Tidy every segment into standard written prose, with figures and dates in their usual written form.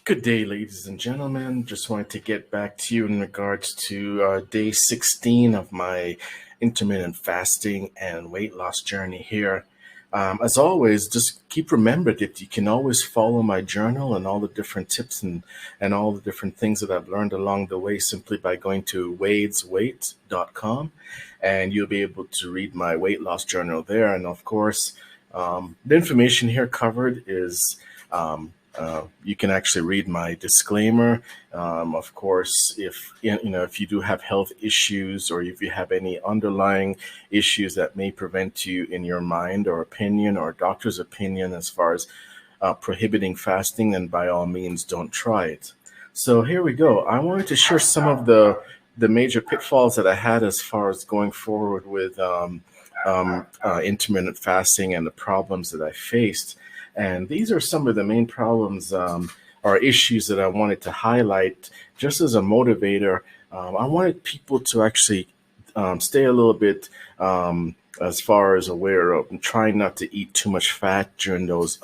Good day, ladies and gentlemen. Just wanted to get back to you in regards to day 16 of my intermittent fasting and weight loss journey here. As always, just keep remembered that you can always follow my journal and all the different tips and all the different things that I've learned along the way simply by going to wadesweight.com, and you'll be able to read my weight loss journal there. And of course, the information here covered is you can actually read my disclaimer. Of course, if you do have health issues or if you have any underlying issues that may prevent you in your mind or opinion or doctor's opinion as far as prohibiting fasting, then by all means don't try it. So here we go. I wanted to share some of the major pitfalls that I had as far as going forward with intermittent fasting and the problems that I faced. And these are some of the main problems or issues that I wanted to highlight just as a motivator. I wanted people to actually stay a little bit as far as aware of trying not to eat too much fat during those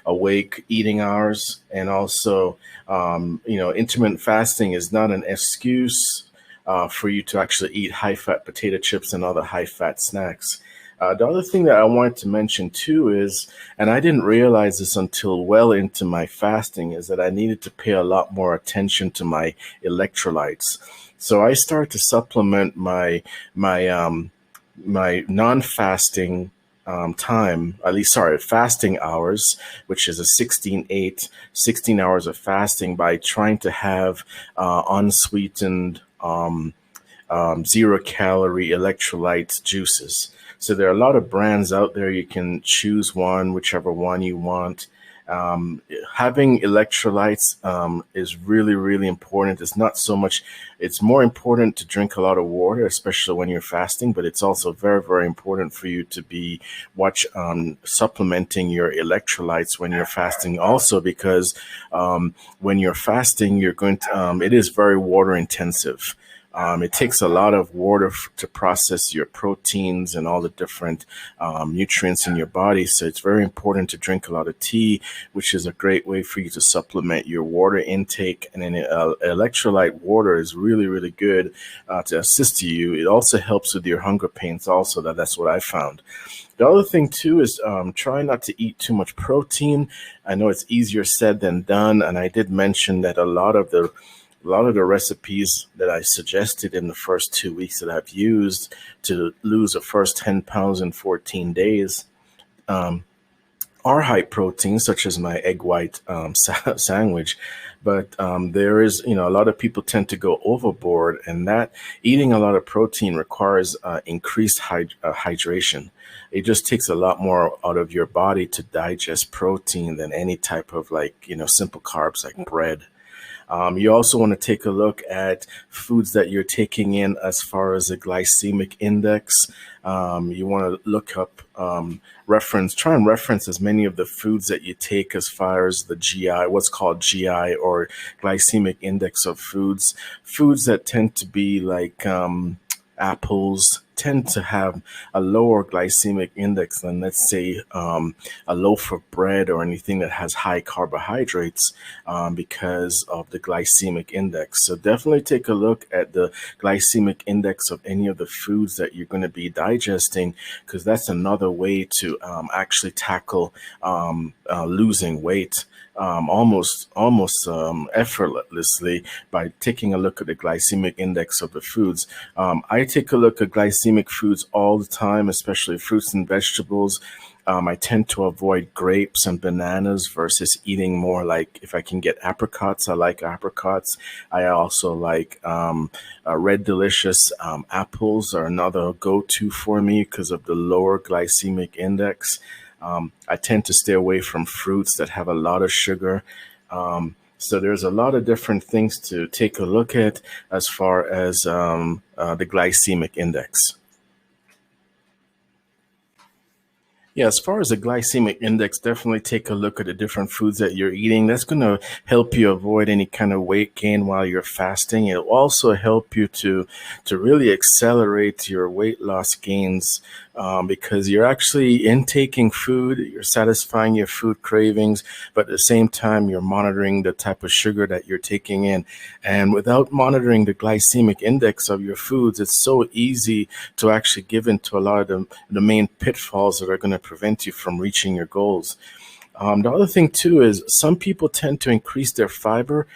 awake eating hours. And also, intermittent fasting is not an excuse for you to actually eat high fat potato chips and other high fat snacks. The other thing that I wanted to mention too is, and I didn't realize this until well into my fasting, is that I needed to pay a lot more attention to my electrolytes. So I started to supplement my non-fasting time, at least, sorry, fasting hours, which is a 16 hours of fasting by trying to have unsweetened, zero calorie electrolyte juices. So there are a lot of brands out there. You can choose one, whichever one you want. Having electrolytes is really, really important. It's not so much, it's more important to drink a lot of water, especially when you're fasting, but it's also very, very important for you to be supplementing your electrolytes when you're fasting also, because when you're fasting, it is very water intensive. It takes a lot of water to process your proteins and all the different nutrients in your body. So it's very important to drink a lot of tea, which is a great way for you to supplement your water intake. And then electrolyte water is really, really good to assist you. It also helps with your hunger pains also. That's what I found. The other thing too is try not to eat too much protein. I know it's easier said than done. And I did mention that a lot of the recipes that I suggested in the first 2 weeks that I've used to lose the first 10 pounds in 14 days are high protein, such as my egg white sandwich. But there is, a lot of people tend to go overboard, and that eating a lot of protein requires increased hydration. It just takes a lot more out of your body to digest protein than any type of simple carbs like bread. You also want to take a look at foods that you're taking in as far as the glycemic index. You want to look up, try and reference as many of the foods that you take as far as the GI, what's called GI or glycemic index of foods. Foods that tend to be like apples tend to have a lower glycemic index than, let's say, a loaf of bread or anything that has high carbohydrates because of the glycemic index. So definitely take a look at the glycemic index of any of the foods that you're going to be digesting, because that's another way to actually tackle losing weight. Almost effortlessly by taking a look at the glycemic index of the foods. I take a look at glycemic foods all the time, especially fruits and vegetables. I tend to avoid grapes and bananas versus eating more like, if I can get apricots, I like apricots. I also like Red Delicious apples are another go-to for me because of the lower glycemic index. I tend to stay away from fruits that have a lot of sugar. So there's a lot of different things to take a look at as far as the glycemic index. Yeah, as far as the glycemic index, definitely take a look at the different foods that you're eating. That's going to help you avoid any kind of weight gain while you're fasting. It'll also help you to really accelerate your weight loss gains, because you're actually intaking food, you're satisfying your food cravings, but at the same time, you're monitoring the type of sugar that you're taking in. And without monitoring the glycemic index of your foods, it's so easy to actually give into a lot of the main pitfalls that are going to prevent you from reaching your goals. The other thing too is some people tend to increase their fiber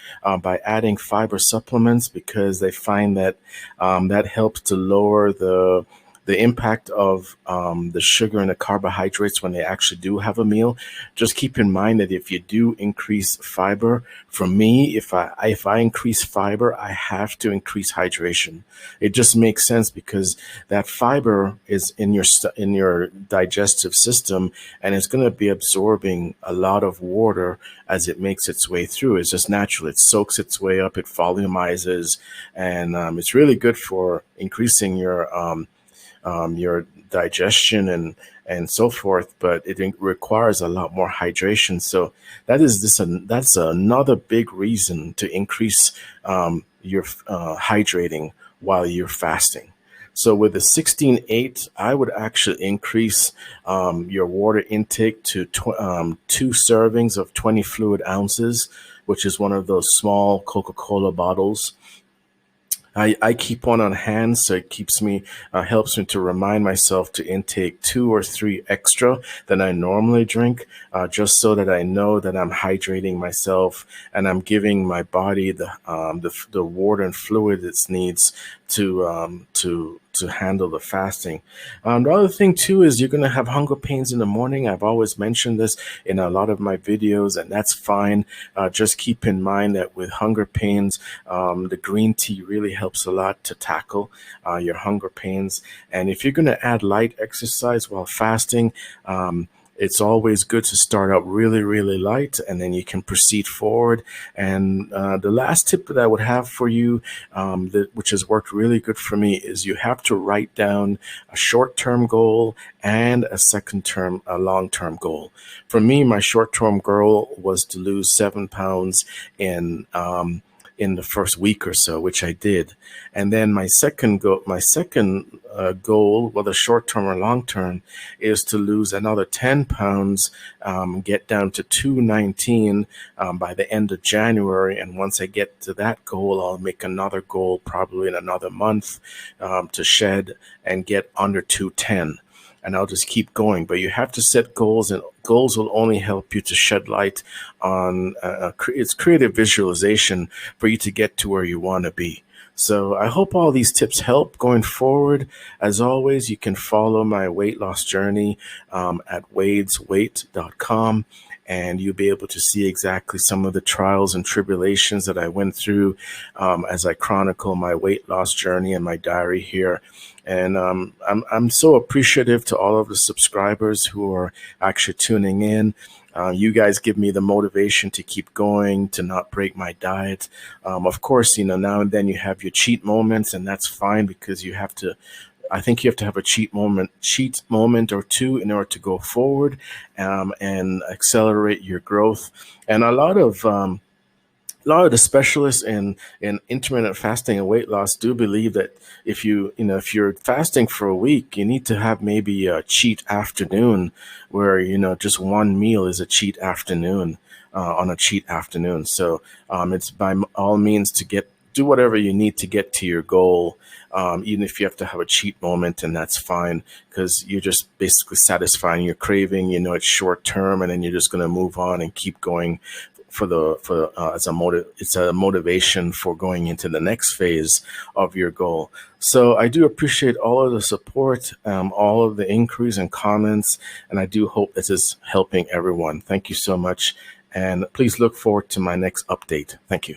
by adding fiber supplements because they find that that helps to lower the impact of the sugar and the carbohydrates when they actually do have a meal. Just keep in mind that if you do increase fiber, for me, if I increase fiber, I have to increase hydration. It just makes sense because that fiber is in your digestive system, and it's going to be absorbing a lot of water as it makes its way through. It's just natural. It soaks its way up. It volumizes, and it's really good for increasing your digestion and so forth, but it requires a lot more hydration. So that's another big reason to increase your hydrating while you're fasting. So with the 16-8, I would actually increase your water intake to 2 servings of 20 fluid ounces, which is one of those small Coca-Cola bottles. I keep one on hand, so it keeps me helps me to remind myself to intake 2 or 3 extra than I normally drink, just so that I know that I'm hydrating myself and I'm giving my body the water and fluid it needs to handle the fasting. The other thing too is you're going to have hunger pains in the morning. I've always mentioned this in a lot of my videos, and that's fine. Just keep in mind that with hunger pains, the green tea really helps a lot to tackle your hunger pains. And if you're going to add light exercise while fasting, it's always good to start out really, really light, and then you can proceed forward. And the last tip that I would have for you, which has worked really good for me, is you have to write down a short-term goal and a long-term goal. For me, my short-term goal was to lose 7 pounds in the first week or so, which I did. And then my second goal, whether short term or long term, is to lose another 10 pounds, get down to 219 by the end of January. And once I get to that goal, I'll make another goal probably in another month to shed and get under 210. And I'll just keep going. But you have to set goals, and goals will only help you to shed light on it's creative visualization for you to get to where you want to be. So I hope all these tips help going forward. As always, you can follow my weight loss journey at wadesweight.com, and you'll be able to see exactly some of the trials and tribulations that I went through as I chronicle my weight loss journey in my diary here. And I'm so appreciative to all of the subscribers who are actually tuning in. You guys give me the motivation to keep going, to not break my diet. Of course, now and then you have your cheat moments, and that's fine because I think you have to have a cheat moment or two in order to go forward and accelerate your growth. And a lot of the specialists in intermittent fasting and weight loss do believe that if you're fasting for a week, you need to have maybe a cheat afternoon where just one meal is a cheat afternoon on a cheat afternoon. So it's by all means to do whatever you need to get to your goal, even if you have to have a cheat moment, and that's fine because you're just basically satisfying your craving. It's short term, and then you're just going to move on and keep going it's a motivation for going into the next phase of your goal. So I do appreciate all of the support, all of the inquiries and comments, and I do hope this is helping everyone. Thank you so much, and please look forward to my next update. Thank you.